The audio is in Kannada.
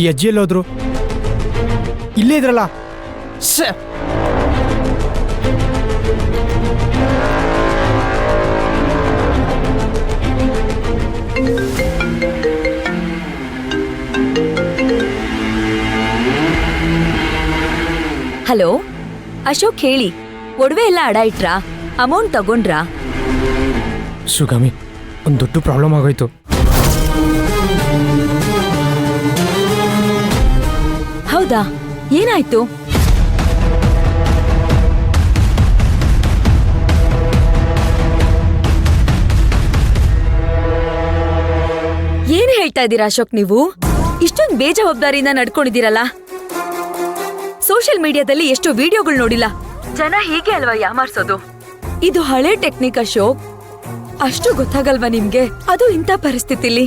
ಈ ಅಜ್ಜಿ ಎಲ್ಲೋದ್ರು? ಇಲ್ಲೇ ಇದ್ರಲ್ಲ. ಹಲೋ ಅಶೋಕ್, ಹೇಳಿ. ಒಡವೆ ಎಲ್ಲ ಅಡ ಇಟ್ರಾ? ಅಮೌಂಟ್ ತಗೊಂಡ್ರಾ? ಶಿವಗಾಮಿ, ಒಂದು ದೊಡ್ಡ ಪ್ರಾಬ್ಲಮ್ ಆಗೋಯ್ತು. ಹೌದಾ? ಏನಾಯ್ತು? ಏನ್ ಹೇಳ್ತಾ ಇದ್ದೀರಾ ಅಶೋಕ್ ನೀವು? ಇಷ್ಟೊಂದು ಬೇಜವಾಬ್ದಾರಿಯಿಂದ ನಡ್ಕೊಂಡಿದ್ದೀರಲ್ಲ. ಸೋಷಿಯಲ್ ಮೀಡಿಯಾದಲ್ಲಿ ಎಷ್ಟು ವಿಡಿಯೋಗಳು ನೋಡಿಲ್ಲ. ಜನ ಹೀಗೆ ಅಲ್ವಾ ಯಾಮಾರ್ಸೋದು? ಇದು ಹಳೆ ಟೆಕ್ನಿಕ್ ಅಶೋಕ್. ಅಷ್ಟು ಗೊತ್ತಾಗಲ್ವಾ ನಿಮ್ಗೆ? ಅದು ಇಂಥ ಪರಿಸ್ಥಿತಿಲಿ.